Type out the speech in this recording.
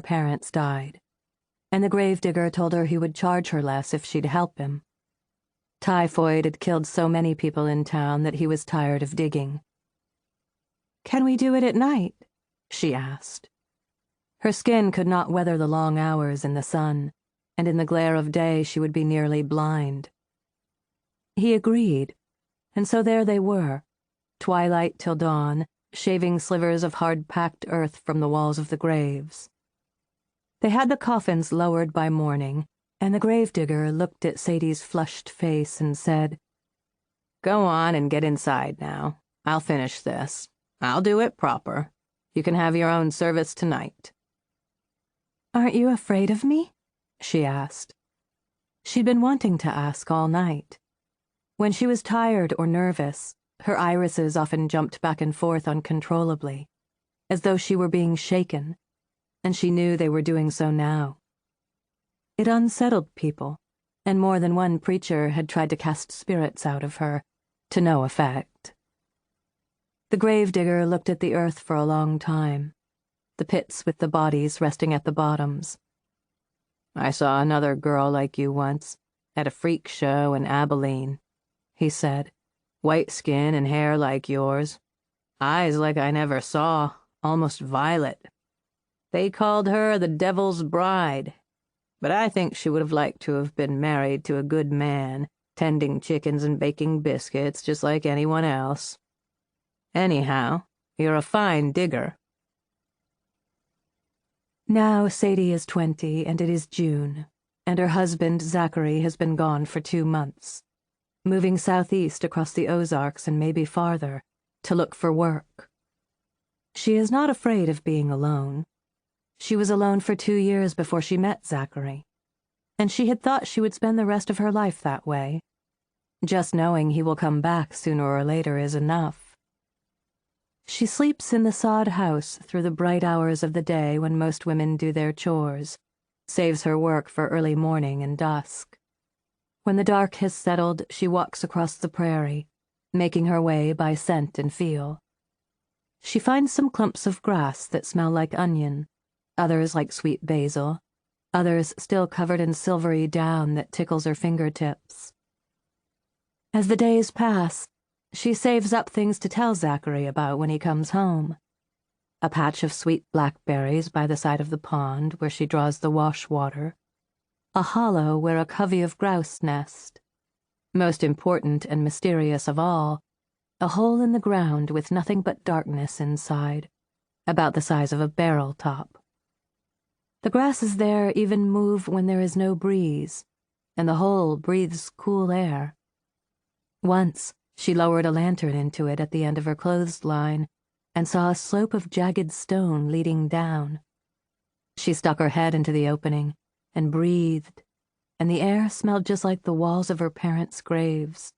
parents died, and the gravedigger told her he would charge her less if she'd help him. Typhoid had killed so many people in town that he was tired of digging. "Can we do it at night?" she asked. Her skin could not weather the long hours in the sun, and in the glare of day she would be nearly blind. He agreed, and so there they were, twilight till dawn, shaving slivers of hard-packed earth from the walls of the graves. They had the coffins lowered by morning, and the gravedigger looked at Sadie's flushed face and said, "Go on and get inside now. I'll finish this. I'll do it proper. You can have your own service tonight." "Aren't you afraid of me?" she asked. She'd been wanting to ask all night. When she was tired or nervous, her irises often jumped back and forth uncontrollably, as though she were being shaken, and she knew they were doing so now. It unsettled people, and more than one preacher had tried to cast spirits out of her, to no effect. The gravedigger looked at the earth for a long time, the pits with the bodies resting at the bottoms. "I saw another girl like you once, at a freak show in Abilene," he said. "White skin and hair like yours. Eyes like I never saw, almost violet. They called her the Devil's Bride. But I think she would have liked to have been married to a good man, tending chickens and baking biscuits just like anyone else. Anyhow, you're a fine digger." Now Sadie is 20, and it is June, and her husband, Zachary, has been gone for 2 months, moving southeast across the Ozarks and maybe farther, to look for work. She is not afraid of being alone. She was alone for 2 years before she met Zachary, and she had thought she would spend the rest of her life that way. Just knowing he will come back sooner or later is enough. She sleeps in the sod house through the bright hours of the day when most women do their chores, saves her work for early morning and dusk. When the dark has settled, she walks across the prairie, making her way by scent and feel. She finds some clumps of grass that smell like onion, others like sweet basil, others still covered in silvery down that tickles her fingertips. As the days pass, she saves up things to tell Zachary about when he comes home. A patch of sweet blackberries by the side of the pond where she draws the wash water, a hollow where a covey of grouse nest. Most important and mysterious of all, a hole in the ground with nothing but darkness inside, about the size of a barrel top. The grasses there even move when there is no breeze, and the hole breathes cool air. Once, she lowered a lantern into it at the end of her clothesline and saw a slope of jagged stone leading down. She stuck her head into the opening and breathed, and the air smelled just like the walls of her parents' graves.